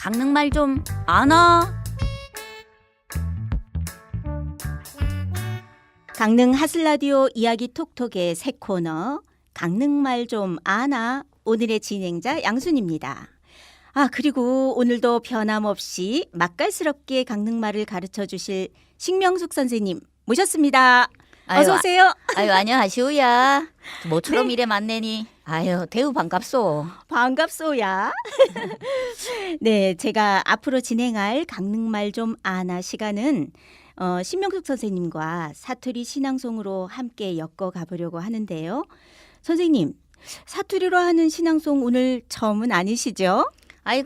강릉말 좀 아나? 강릉 하슬라디오 이야기 톡톡의 새 코너 강릉말 좀 아나? 오늘의 진행자 양순입니다. 그리고 오늘도 변함없이 맛깔스럽게 강릉말을 가르쳐 주실 식명숙 선생님 모셨습니다. 어서 오세요. 안녕하시오야. 모처럼 네. 이래 만나니. 대우 반갑소. 반갑소야. 네, 제가 앞으로 진행할 강릉말 좀 아나 시간은 신명숙 선생님과 사투리 신앙송으로 함께 엮어가 보려고 하는데요. 선생님, 사투리로 하는 신앙송 오늘 처음은 아니시죠?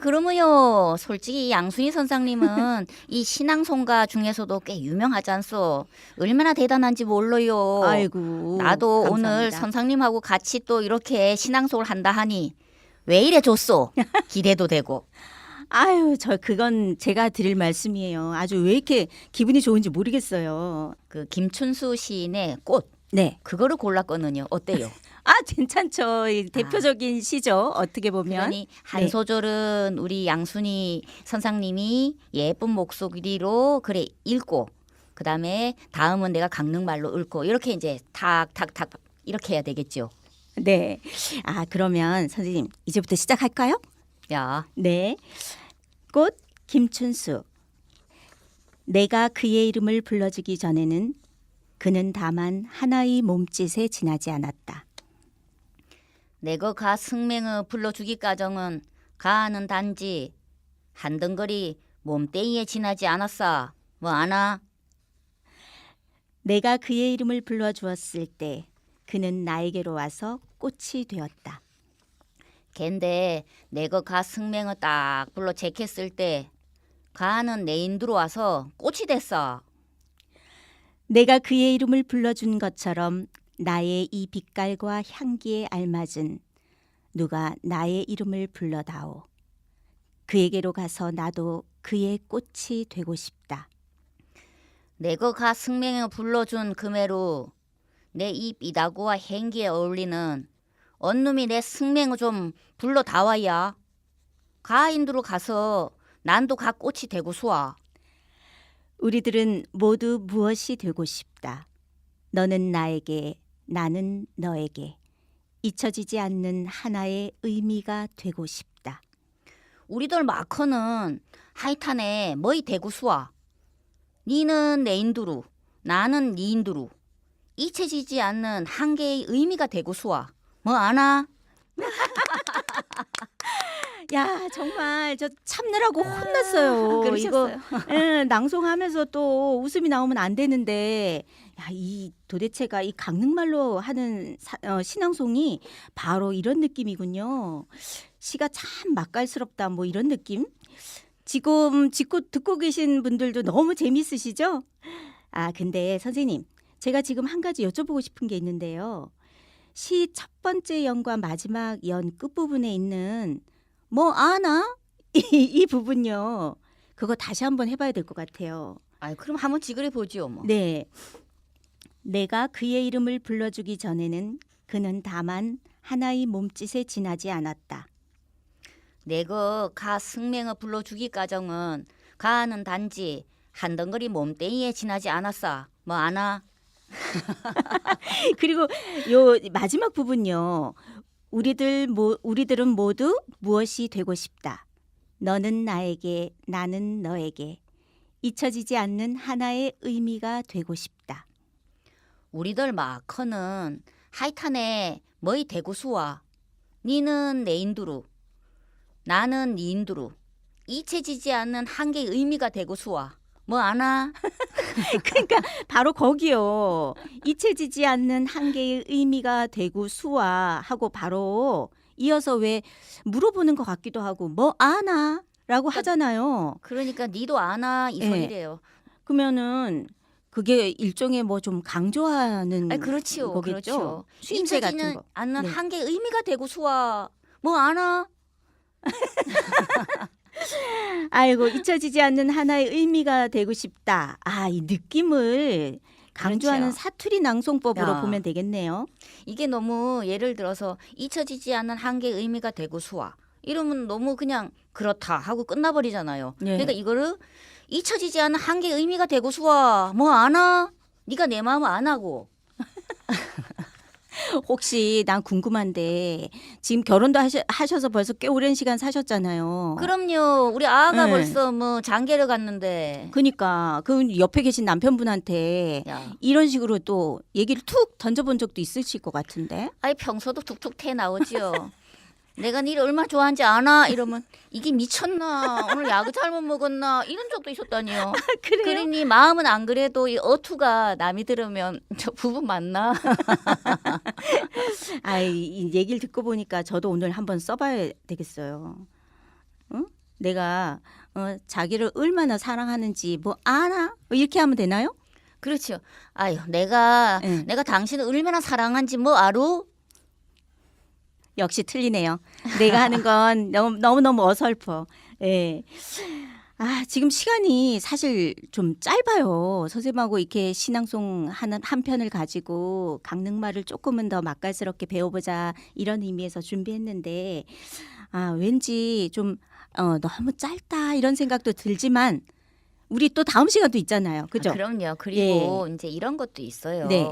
그러면요. 솔직히 양순이 선생님은 이 신앙송가 중에서도 꽤 유명하지 않소. 얼마나 대단한지 몰라요. 아이고, 나도 감사합니다. 오늘 선생님하고 같이 또 이렇게 신앙송을 한다 하니 왜 이래 좋소? 기대도 되고. 그건 제가 드릴 말씀이에요. 아주 왜 이렇게 기분이 좋은지 모르겠어요. 그 김춘수 시인의 꽃. 네. 그거를 골랐거든요. 어때요? 괜찮죠. 이 대표적인 시죠. 어떻게 보면. 그러니 한 소절은 우리 양순이 선생님이 예쁜 목소리로 그래 읽고 그다음에 다음은 내가 강릉말로 읽고 이렇게 이제 탁탁탁 이렇게 해야 되겠죠. 네. 그러면 선생님 이제부터 시작할까요? 야, 네. 꽃 김춘수. 내가 그의 이름을 불러주기 전에는 그는 다만 하나의 몸짓에 지나지 않았다. 내가 가 승맹을 불러주기까정은 가는 단지 한덩거리 몸뚱이에 지나지 않았어. 뭐 아나? 내가 그의 이름을 불러주었을 때 그는 나에게로 와서 꽃이 되었다. 걘데 내가 가 승맹을 딱 불러 제켰을 때 가는 내 인두로 와서 꽃이 됐어. 내가 그의 이름을 불러준 것처럼 나의 이 빛깔과 향기에 알맞은 누가 나의 이름을 불러다오. 그에게로 가서 나도 그의 꽃이 되고 싶다. 내가 가 승맹을 불러준 금해로 내 이 비다구와 행기에 어울리는 언놈이 내 승맹을 좀 불러다와야. 가 인두로 가서 난도 가 꽃이 되고 수아. 우리들은 모두 무엇이 되고 싶다. 너는 나에게, 나는 너에게 잊혀지지 않는 하나의 의미가 되고 싶다. 우리들 마커는 하이탄에 뭐이 되고 수아. 니는 내 인두루, 나는 니 인두루. 잊혀지지 않는 한 개의 의미가 되고 수아. 뭐 아나? 야, 정말 저 참느라고 혼났어요. 그러셨어요. 이거 낭송하면서 또 웃음이 나오면 안 되는데, 이 도대체가 이 강릉말로 하는 신앙송이 바로 이런 느낌이군요. 시가 참 맛깔스럽다, 뭐 이런 느낌. 지금 듣고 계신 분들도 너무 재밌으시죠? 근데 선생님, 제가 지금 한 가지 여쭤보고 싶은 게 있는데요. 시 첫 번째 연과 마지막 연 끝부분에 있는 뭐 아나? 이 부분요. 그거 다시 한번 해봐야 될 것 같아요. 그럼 한번 지그래 보지요 뭐. 네. 내가 그의 이름을 불러주기 전에는 그는 다만 하나의 몸짓에 지나지 않았다. 내가 가 승맹을 불러주기까정은 가는 단지 한덩거리 몸뚱이에 지나지 않았어. 뭐 아나? 그리고 요 마지막 부분요. 우리들은 모두 무엇이 되고 싶다. 너는 나에게, 나는 너에게 잊혀지지 않는 하나의 의미가 되고 싶다. 우리들 마커는 하이탄에 뭐이 되고 수아. 니는 내 인두루, 나는 니 인두루. 잊혀지지 않는 한 개의 의미가 되고 수아. 뭐 아나? 그러니까 바로 거기요. 잊혀지지 않는 한 개의 의미가 되고 수와 하고 바로 이어서 왜 물어보는 것 같기도 하고 뭐 아나? 라고 하잖아요. 그러니까 니도 아나 이 네. 소리래요. 그러면은 그게 일종의 뭐 좀 강조하는 그렇지요. 거겠죠. 그렇죠. 쉼새 같은 잊혀지는 거. 않는 네. 한 개의 의미가 되고 수아. 뭐 아나? 아이고 잊혀지지 않는 하나의 의미가 되고 싶다. 이 느낌을 강조하는 그렇죠. 사투리 낭송법으로 야. 보면 되겠네요. 이게 너무 예를 들어서 잊혀지지 않는 한 개의 의미가 되고 수아. 이러면 너무 그냥 그렇다 하고 끝나버리잖아요. 네. 그러니까 이거를 잊혀지지 않은 한계의 의미가 되고 수와 뭐 아나? 네가 내 마음을 안 하고. 혹시 난 궁금한데 지금 결혼도 하셔서 벌써 꽤 오랜 시간 사셨잖아요. 그럼요. 우리 아가 네. 벌써 뭐 장계를 갔는데. 그러니까 그 옆에 계신 남편분한테 야, 이런 식으로 또 얘기를 툭 던져본 적도 있으실 것 같은데. 아이 평소도 툭툭 태 나오지요. 내가 니를 얼마나 좋아하는지 아나? 이러면 이게 미쳤나? 오늘 약을 잘못 먹었나? 이런 적도 있었다니요. 그러니 마음은 안 그래도 이 어투가 남이 들으면 저 부부 맞나? 이 얘기를 듣고 보니까 저도 오늘 한번 써봐야 되겠어요. 응? 내가 자기를 얼마나 사랑하는지 뭐 아나? 이렇게 하면 되나요? 그렇죠. 아유, 내가 네. 당신을 얼마나 사랑한지 뭐 아루? 역시 틀리네요. 내가 하는 건 너무너무 어설퍼. 예. 지금 시간이 사실 좀 짧아요. 선생님하고 이렇게 신앙송 한 편을 가지고 강릉말을 조금은 더 맛깔스럽게 배워보자 이런 의미에서 준비했는데 왠지 좀 너무 짧다 이런 생각도 들지만 우리 또 다음 시간도 있잖아요. 그죠? 그럼요. 그리고 이제 이런 것도 있어요. 네.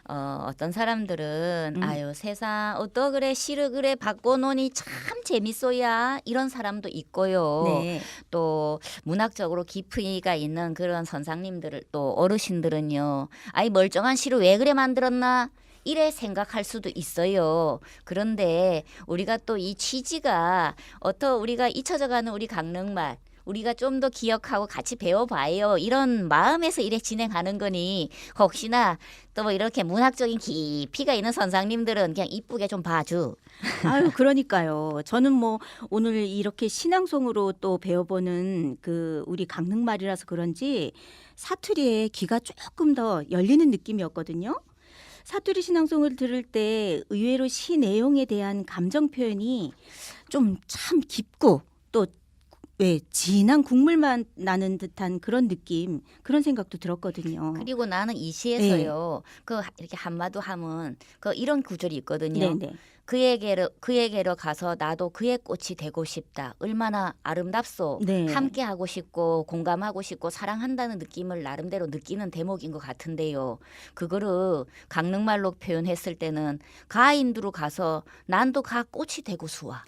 어떤 사람들은 음. 아유 세상 어떠 그래 시르 그래 바꿔놓으니 참 재밌어야 이런 사람도 있고요. 네. 또 문학적으로 깊이가 있는 그런 선생님들을 또 어르신들은요. 아이 멀쩡한 시를 왜 그래 만들었나? 이래 생각할 수도 있어요. 그런데 우리가 또 이 취지가 우리가 잊혀져가는 우리 강릉말 우리가 좀 더 기억하고 같이 배워봐요. 이런 마음에서 이래 진행하는 거니 혹시나 또 뭐 이렇게 문학적인 깊이가 있는 선생님들은 그냥 이쁘게 좀 봐줘. 그러니까요. 저는 뭐 오늘 이렇게 신앙송으로 또 배워보는 그 우리 강릉말이라서 그런지 사투리에 귀가 조금 더 열리는 느낌이었거든요. 사투리 신앙송을 들을 때 의외로 시 내용에 대한 감정 표현이 좀 참 깊고 또 왜 진한 국물만 나는 듯한 그런 느낌, 그런 생각도 들었거든요. 그리고 나는 이 시에서요. 그 이렇게 한마디 하면 그 이런 구절이 있거든요. 네네. 그에게로 가서 나도 그의 꽃이 되고 싶다. 얼마나 아름답소. 네. 함께 하고 싶고 공감하고 싶고 사랑한다는 느낌을 나름대로 느끼는 대목인 것 같은데요. 그거를 강릉말로 표현했을 때는 가인두로 가서 난도 가 꽃이 되고 수와.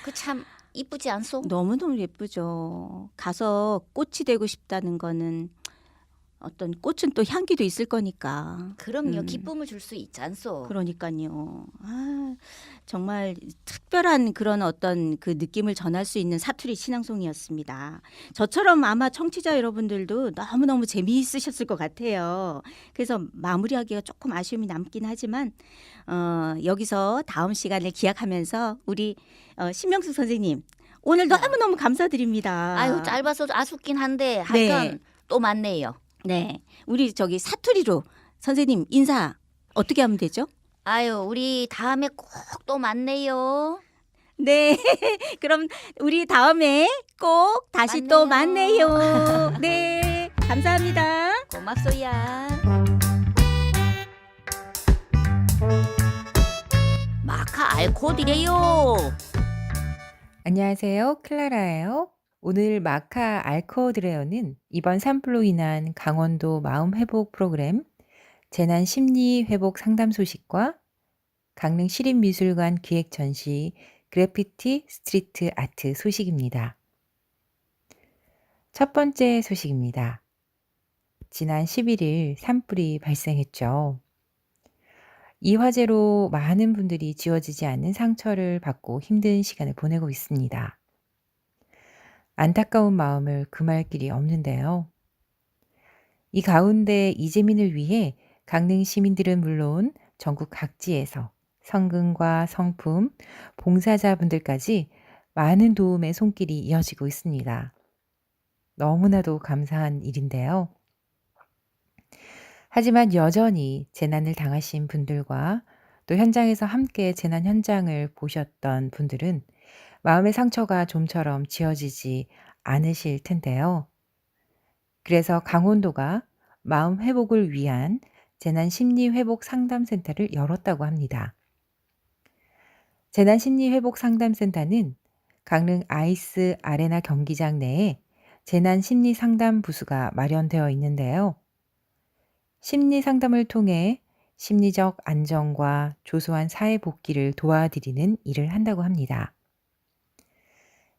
그 참 이쁘지 않소? 너무너무 예쁘죠. 가서 꽃이 되고 싶다는 거는 어떤 꽃은 또 향기도 있을 거니까. 그럼요. 기쁨을 줄 수 있지 않소? 그러니까요. 정말 특별한 그런 어떤 그 느낌을 전할 수 있는 사투리 신앙송이었습니다. 저처럼 아마 청취자 여러분들도 너무너무 재미있으셨을 것 같아요. 그래서 마무리하기가 조금 아쉬움이 남긴 하지만 여기서 다음 시간을 기약하면서 우리 신명숙 선생님 오늘 너무너무 감사드립니다. 아유 짧아서 아쉽긴 한데 네. 하여튼 또 만네요. 네, 우리 저기 사투리로 선생님 인사 어떻게 하면 되죠? 아유 우리 다음에 꼭 또 만네요. 네, 그럼 우리 다음에 꼭 다시 또 만나요. 네, 감사합니다. 고맙소야. 마카 알코디래요. 안녕하세요. 클라라예요. 오늘 마카 알코드레어는 이번 산불로 인한 강원도 마음회복 프로그램 재난 심리 회복 상담 소식과 강릉 시립미술관 기획 전시 그래피티 스트리트 아트 소식입니다. 첫 번째 소식입니다. 지난 11일 산불이 발생했죠. 이 화재로 많은 분들이 지워지지 않는 상처를 받고 힘든 시간을 보내고 있습니다. 안타까운 마음을 금할 길이 없는데요. 이 가운데 이재민을 위해 강릉 시민들은 물론 전국 각지에서 성금과 성품, 봉사자분들까지 많은 도움의 손길이 이어지고 있습니다. 너무나도 감사한 일인데요. 하지만 여전히 재난을 당하신 분들과 또 현장에서 함께 재난 현장을 보셨던 분들은 마음의 상처가 좀처럼 지워지지 않으실 텐데요. 그래서 강원도가 마음 회복을 위한 재난 심리 회복 상담센터를 열었다고 합니다. 재난심리회복상담센터는 강릉 아이스 아레나 경기장 내에 재난심리상담 부스가 마련되어 있는데요. 심리상담을 통해 심리적 안정과 조소한 사회 복귀를 도와드리는 일을 한다고 합니다.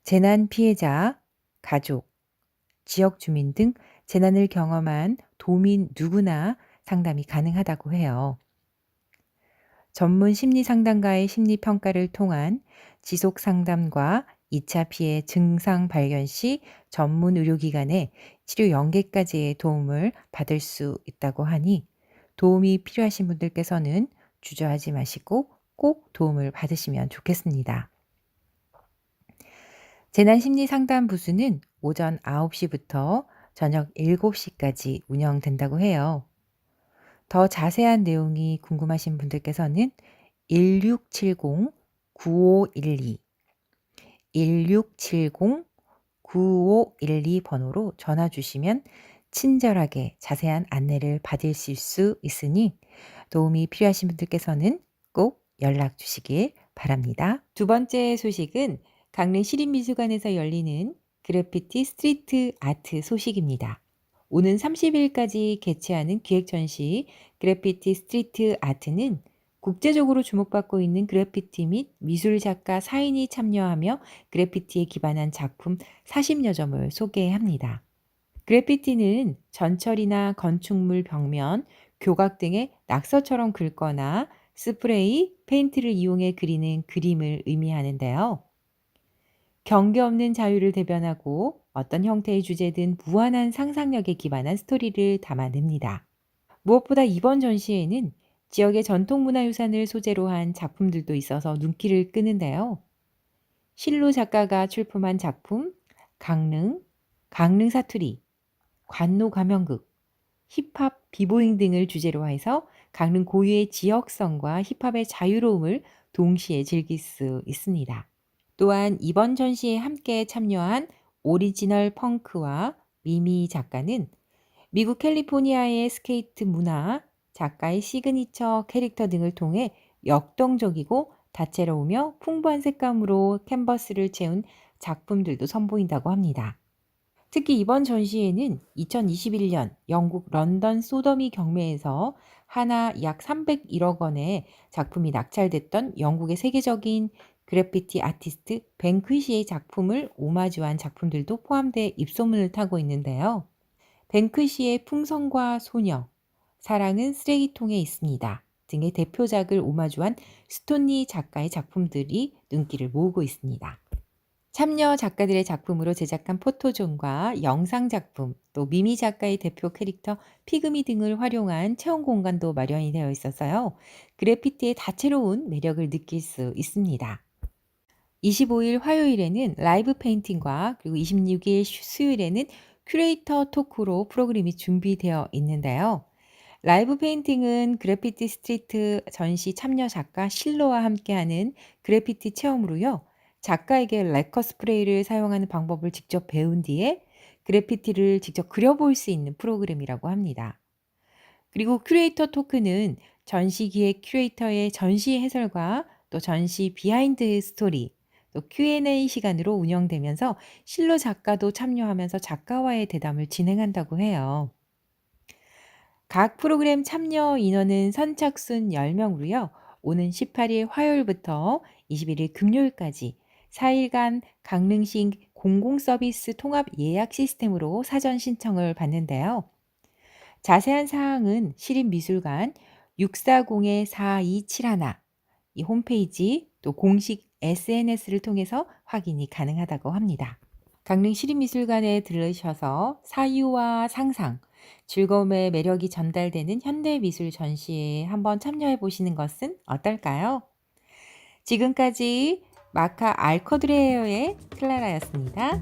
재난 피해자, 가족, 지역 주민 등 재난을 경험한 도민 누구나 상담이 가능하다고 해요. 전문 심리 상담가의 심리 평가를 통한 지속 상담과 2차 피해 증상 발견 시 전문 의료기관의 치료 연계까지의 도움을 받을 수 있다고 하니 도움이 필요하신 분들께서는 주저하지 마시고 꼭 도움을 받으시면 좋겠습니다. 재난심리상담 부스는 오전 9시부터 저녁 7시까지 운영된다고 해요. 더 자세한 내용이 궁금하신 분들께서는 1670-9512, 1670-9512 번호로 전화 주시면 친절하게 자세한 안내를 받으실 수 있으니 도움이 필요하신 분들께서는 꼭 연락 주시길 바랍니다. 두 번째 소식은 강릉 시립미술관에서 열리는 그래피티 스트리트 아트 소식입니다. 오는 30일까지 개최하는 기획전시 그래피티 스트리트 아트는 국제적으로 주목받고 있는 그래피티 및 미술 작가 4인이 참여하며 그래피티에 기반한 작품 40여 점을 소개합니다. 그래피티는 전철이나 건축물 벽면, 교각 등에 낙서처럼 긁거나 스프레이, 페인트를 이용해 그리는 그림을 의미하는데요. 경계 없는 자유를 대변하고 어떤 형태의 주제든 무한한 상상력에 기반한 스토리를 담아냅니다. 무엇보다 이번 전시회에는 지역의 전통문화유산을 소재로 한 작품들도 있어서 눈길을 끄는데요. 실로 작가가 출품한 작품, 강릉, 강릉 사투리, 관노 가면극, 힙합, 비보잉 등을 주제로 해서 강릉 고유의 지역성과 힙합의 자유로움을 동시에 즐길 수 있습니다. 또한 이번 전시에 함께 참여한 오리지널 펑크와 미미 작가는 미국 캘리포니아의 스케이트 문화, 작가의 시그니처 캐릭터 등을 통해 역동적이고 다채로우며 풍부한 색감으로 캔버스를 채운 작품들도 선보인다고 합니다. 특히 이번 전시회는 2021년 영국 런던 소더미 경매에서 하나 약 301억 원의 작품이 낙찰됐던 영국의 세계적인 그래피티 아티스트 뱅크시의 작품을 오마주한 작품들도 포함돼 입소문을 타고 있는데요. 뱅크시의 풍선과 소녀, 사랑은 쓰레기통에 있습니다 등의 대표작을 오마주한 스톤리 작가의 작품들이 눈길을 모으고 있습니다. 참여 작가들의 작품으로 제작한 포토존과 영상 작품, 또 미미 작가의 대표 캐릭터 피그미 등을 활용한 체험 공간도 마련이 되어 있어서요. 그래피티의 다채로운 매력을 느낄 수 있습니다. 25일 화요일에는 라이브 페인팅과 그리고 26일 수요일에는 큐레이터 토크로 프로그램이 준비되어 있는데요. 라이브 페인팅은 그래피티 스트리트 전시 참여 작가 실로와 함께하는 그래피티 체험으로요. 작가에게 래커 스프레이를 사용하는 방법을 직접 배운 뒤에 그래피티를 직접 그려볼 수 있는 프로그램이라고 합니다. 그리고 큐레이터 토크는 전시 기획 큐레이터의 전시 해설과 또 전시 비하인드 스토리, 또 Q&A 시간으로 운영되면서 실로 작가도 참여하면서 작가와의 대담을 진행한다고 해요. 각 프로그램 참여 인원은 선착순 10명으로요. 오는 18일 화요일부터 21일 금요일까지 4일간 강릉시 공공서비스 통합 예약 시스템으로 사전 신청을 받는데요. 자세한 사항은 시립미술관 640-4271 이 홈페이지 또 공식 SNS를 통해서 확인이 가능하다고 합니다. 강릉 시립미술관에 들르셔서 사유와 상상, 즐거움의 매력이 전달되는 현대미술 전시회에 한번 참여해 보시는 것은 어떨까요? 지금까지 마카 알커드레어의 클라라였습니다.